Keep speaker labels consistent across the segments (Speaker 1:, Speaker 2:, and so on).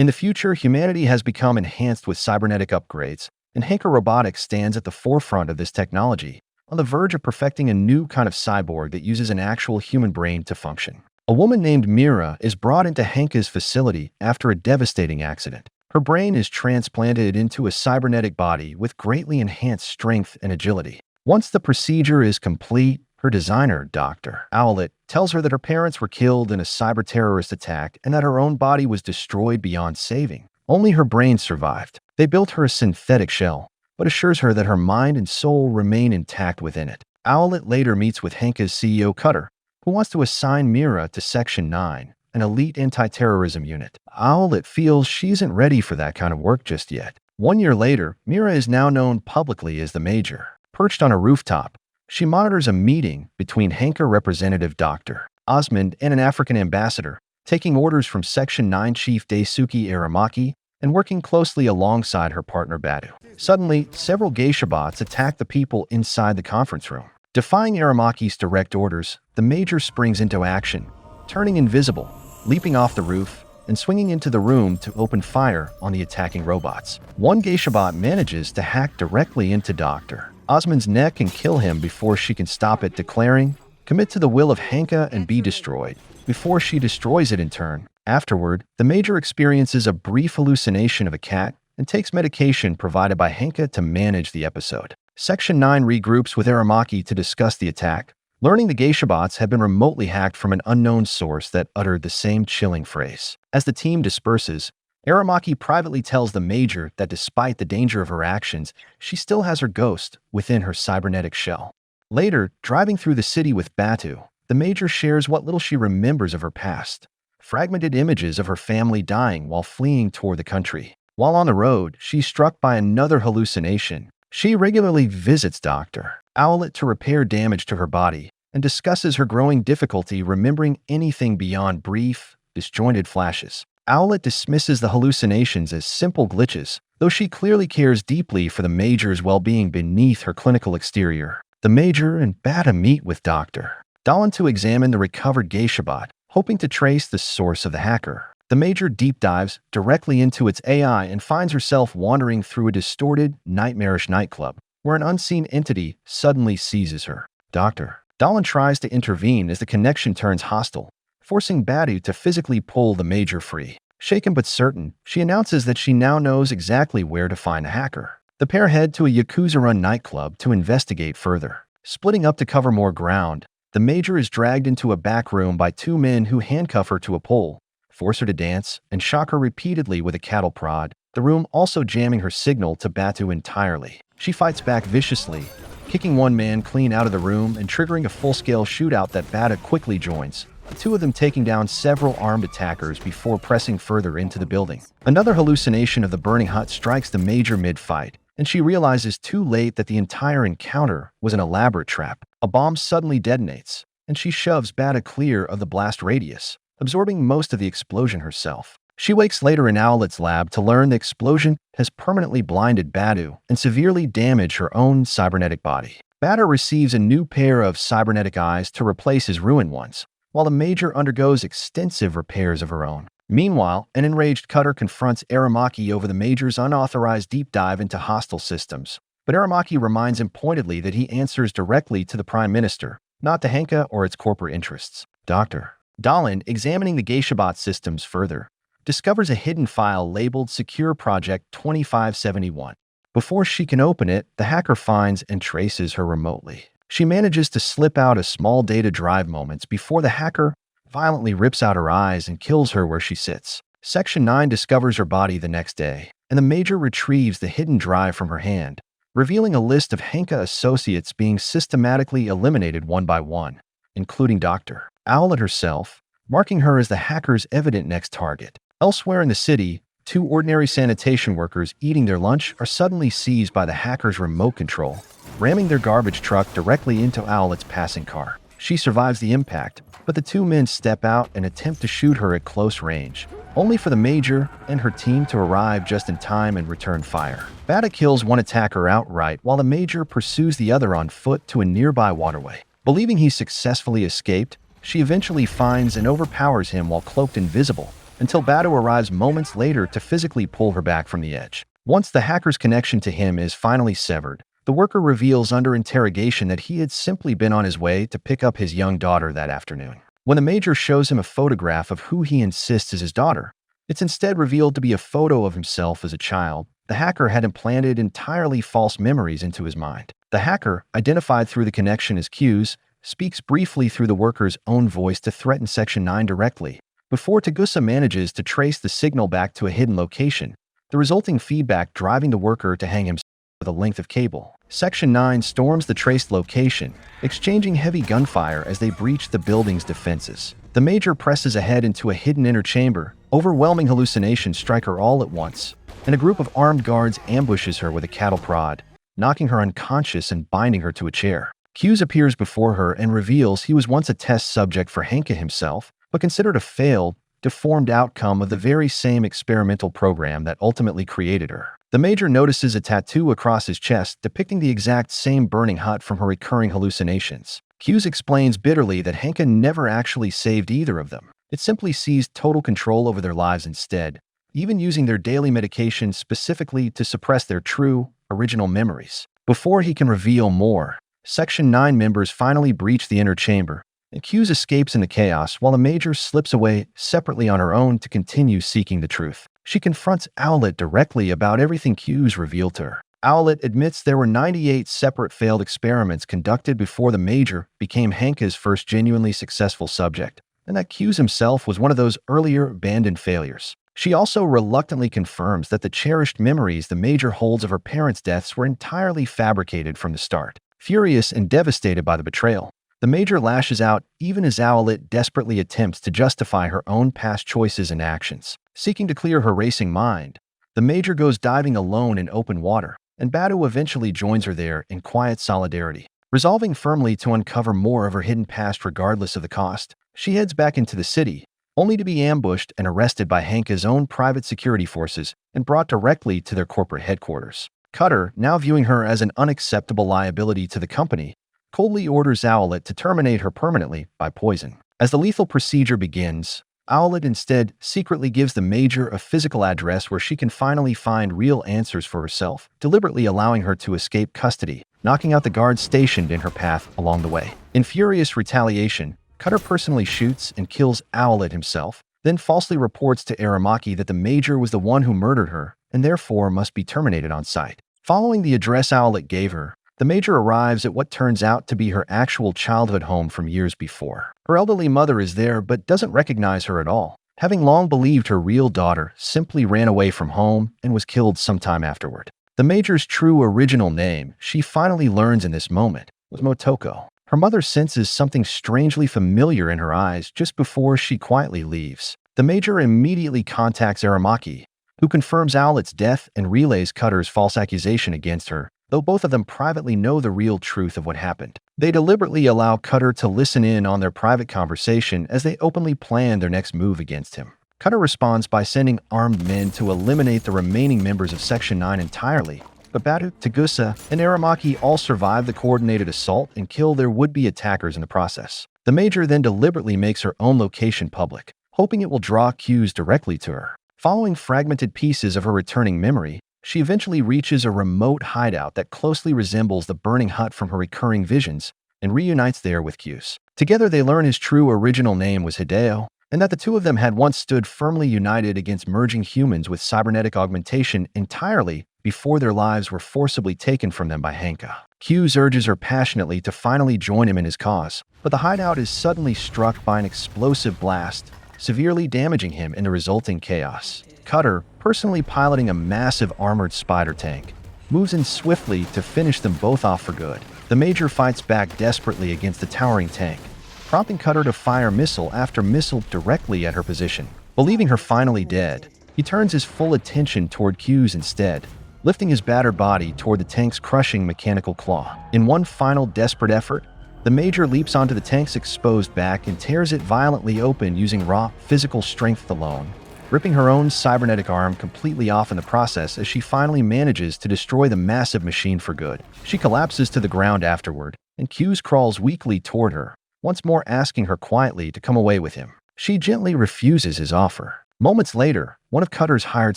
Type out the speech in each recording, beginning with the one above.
Speaker 1: In the future, humanity has become enhanced with cybernetic upgrades, and Henker Robotics stands at the forefront of this technology, on the verge of perfecting a new kind of cyborg that uses an actual human brain to function. A woman named Mira is brought into Henke's facility after a devastating accident. Her brain is transplanted into a cybernetic body with greatly enhanced strength and agility. Once the procedure is complete, her designer, Dr. Owlet, tells her that her parents were killed in a cyber-terrorist attack and that her own body was destroyed beyond saving. Only her brain survived. They built her a synthetic shell, but assures her that her mind and soul remain intact within it. Owlet later meets with Henke's CEO Cutter, who wants to assign Mira to Section 9, an elite anti-terrorism unit. Owlet feels she isn't ready for that kind of work just yet. 1 year later, Mira is now known publicly as the Major. Perched on a rooftop, she monitors a meeting between Henker representative Dr. Osmond and an African ambassador, taking orders from Section 9 Chief Daisuke Aramaki and working closely alongside her partner Badu. Suddenly, several geisha bots attack the people inside the conference room. Defying Aramaki's direct orders, the Major springs into action, turning invisible, leaping off the roof, and swinging into the room to open fire on the attacking robots. One geisha bot manages to hack directly into Dr. Osmond's neck and kill him before she can stop it, declaring, "Commit to the will of Henke and be destroyed," before she destroys it in turn. Afterward, the Major experiences a brief hallucination of a cat and takes medication provided by Henke to manage the episode. Section 9 regroups with Aramaki to discuss the attack, learning the geisha bots had been remotely hacked from an unknown source that uttered the same chilling phrase. As the team disperses, Aramaki privately tells the Major that despite the danger of her actions, she still has her ghost within her cybernetic shell. Later, driving through the city with Batu, the Major shares what little she remembers of her past, fragmented images of her family dying while fleeing toward the country. While on the road, she's struck by another hallucination. She regularly visits Dr. Owlet to repair damage to her body and discusses her growing difficulty remembering anything beyond brief, disjointed flashes. Owlet dismisses the hallucinations as simple glitches, though she clearly cares deeply for the Major's well-being beneath her clinical exterior. The Major and Bata meet with Dr. Dahlin to examine the recovered geisha bot, hoping to trace the source of the hacker. The Major deep dives directly into its AI and finds herself wandering through a distorted, nightmarish nightclub, where an unseen entity suddenly seizes her. Dr. Dahlin tries to intervene as the connection turns hostile, forcing Badu to physically pull the Major free. Shaken but certain, she announces that she now knows exactly where to find the hacker. The pair head to a Yakuza-run nightclub to investigate further. Splitting up to cover more ground, the Major is dragged into a back room by two men who handcuff her to a pole, force her to dance, and shock her repeatedly with a cattle prod, the room also jamming her signal to Batu entirely. She fights back viciously, kicking one man clean out of the room and triggering a full-scale shootout that Bata quickly joins, the two of them taking down several armed attackers before pressing further into the building. Another hallucination of the burning hut strikes the Major mid-fight, and she realizes too late that the entire encounter was an elaborate trap. A bomb suddenly detonates, and she shoves Bata clear of the blast radius, absorbing most of the explosion herself. She wakes later in Owlet's lab to learn the explosion has permanently blinded Badu and severely damaged her own cybernetic body. Bata receives a new pair of cybernetic eyes to replace his ruined ones, while the Major undergoes extensive repairs of her own. Meanwhile, an enraged Cutter confronts Aramaki over the Major's unauthorized deep dive into hostile systems, but Aramaki reminds him pointedly that he answers directly to the Prime Minister, not to Henke or its corporate interests. Dr. Dahlin, examining the geisha bot systems further, discovers a hidden file labeled Secure Project 2571. Before she can open it, the hacker finds and traces her remotely. She manages to slip out a small data drive moments before the hacker violently rips out her eyes and kills her where she sits. Section 9 discovers her body the next day, and the Major retrieves the hidden drive from her hand, revealing a list of Henke associates being systematically eliminated one by one, including Dr. Owlet herself, marking her as the hacker's evident next target. Elsewhere in the city, two ordinary sanitation workers eating their lunch are suddenly seized by the hacker's remote control, ramming their garbage truck directly into Owlet's passing car. She survives the impact, but the two men step out and attempt to shoot her at close range, only for the Major and her team to arrive just in time and return fire. Bata kills one attacker outright while the Major pursues the other on foot to a nearby waterway. Believing he successfully escaped, she eventually finds and overpowers him while cloaked invisible, until Badu arrives moments later to physically pull her back from the edge. Once the hacker's connection to him is finally severed, the worker reveals under interrogation that he had simply been on his way to pick up his young daughter that afternoon. When the Major shows him a photograph of who he insists is his daughter, it's instead revealed to be a photo of himself as a child. The hacker had implanted entirely false memories into his mind. The hacker, identified through the connection as Q's, speaks briefly through the worker's own voice to threaten Section 9 directly, before Tagusa manages to trace the signal back to a hidden location, the resulting feedback driving the worker to hang himself with a length of cable. Section 9 storms the traced location, exchanging heavy gunfire as they breach the building's defenses. The Major presses ahead into a hidden inner chamber. Overwhelming hallucinations strike her all at once, and a group of armed guards ambushes her with a cattle prod, knocking her unconscious and binding her to a chair. Hughes appears before her and reveals he was once a test subject for Henke himself, but considered a failed, deformed outcome of the very same experimental program that ultimately created her. The Major notices a tattoo across his chest depicting the exact same burning hut from her recurring hallucinations. Hughes explains bitterly that Henke never actually saved either of them. It simply seized total control over their lives instead, even using their daily medication specifically to suppress their true, original memories. Before he can reveal more, Section 9 members finally breach the inner chamber, and Hughes escapes in the chaos while the Major slips away separately on her own to continue seeking the truth. She confronts Owlet directly about everything Hughes revealed to her. Owlet admits there were 98 separate failed experiments conducted before the Major became Henke's first genuinely successful subject, and that Hughes himself was one of those earlier abandoned failures. She also reluctantly confirms that the cherished memories the Major holds of her parents' deaths were entirely fabricated from the start. Furious and devastated by the betrayal, the Major lashes out even as Owlet desperately attempts to justify her own past choices and actions. Seeking to clear her racing mind, the Major goes diving alone in open water, and Badu eventually joins her there in quiet solidarity. Resolving firmly to uncover more of her hidden past regardless of the cost, she heads back into the city, only to be ambushed and arrested by Henke's own private security forces and brought directly to their corporate headquarters. Cutter, now viewing her as an unacceptable liability to the company, coldly orders Owlet to terminate her permanently by poison. As the lethal procedure begins, Owlet instead secretly gives the Major a physical address where she can finally find real answers for herself, deliberately allowing her to escape custody, knocking out the guards stationed in her path along the way. In furious retaliation, Cutter personally shoots and kills Owlet himself, then falsely reports to Aramaki that the Major was the one who murdered her and therefore must be terminated on sight. Following the address Owlet gave her, the Major arrives at what turns out to be her actual childhood home from years before. Her elderly mother is there but doesn't recognize her at all, having long believed her real daughter simply ran away from home and was killed sometime afterward. The Major's true original name, she finally learns in this moment, was Motoko. Her mother senses something strangely familiar in her eyes just before she quietly leaves. The Major immediately contacts Aramaki, who confirms Owlet's death and relays Cutter's false accusation against her, though both of them privately know the real truth of what happened. They deliberately allow Cutter to listen in on their private conversation as they openly plan their next move against him. Cutter responds by sending armed men to eliminate the remaining members of Section 9 entirely, but Badu, Tagusa, and Aramaki all survive the coordinated assault and kill their would-be attackers in the process. The Major then deliberately makes her own location public, hoping it will draw cues directly to her. Following fragmented pieces of her returning memory, she eventually reaches a remote hideout that closely resembles the burning hut from her recurring visions and reunites there with Q's. Together they learn his true original name was Hideo, and that the two of them had once stood firmly united against merging humans with cybernetic augmentation entirely before their lives were forcibly taken from them by Henke. Q's urges her passionately to finally join him in his cause, but the hideout is suddenly struck by an explosive blast, severely damaging him in the resulting chaos. Cutter, personally piloting a massive armored spider tank, moves in swiftly to finish them both off for good. The Major fights back desperately against the towering tank, prompting Cutter to fire missile after missile directly at her position. Believing her finally dead, he turns his full attention toward Q's instead, lifting his battered body toward the tank's crushing mechanical claw. In one final desperate effort, the Major leaps onto the tank's exposed back and tears it violently open using raw physical strength alone, ripping her own cybernetic arm completely off in the process as she finally manages to destroy the massive machine for good. She collapses to the ground afterward, and Q's crawls weakly toward her, once more asking her quietly to come away with him. She gently refuses his offer. Moments later, one of Cutter's hired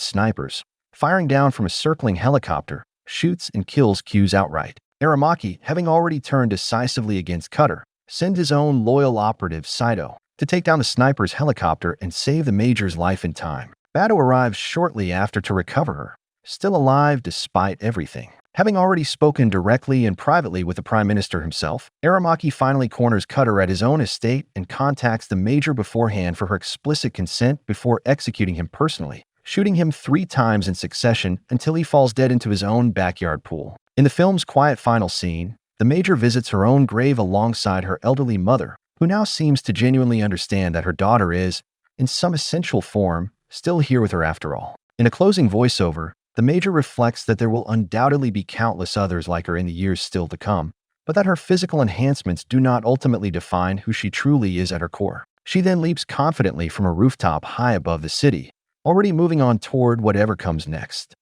Speaker 1: snipers, firing down from a circling helicopter, shoots and kills Q's outright. Aramaki, having already turned decisively against Cutter, sends his own loyal operative, Saito, to take down the sniper's helicopter and save the Major's life in time. Bato arrives shortly after to recover her, still alive despite everything. Having already spoken directly and privately with the Prime Minister himself, Aramaki finally corners Cutter at his own estate and contacts the Major beforehand for her explicit consent before executing him personally, shooting him 3 times in succession until he falls dead into his own backyard pool. In the film's quiet final scene, the Major visits her own grave alongside her elderly mother, who now seems to genuinely understand that her daughter is, in some essential form, still here with her after all. In a closing voiceover, the Major reflects that there will undoubtedly be countless others like her in the years still to come, but that her physical enhancements do not ultimately define who she truly is at her core. She then leaps confidently from a rooftop high above the city, already moving on toward whatever comes next.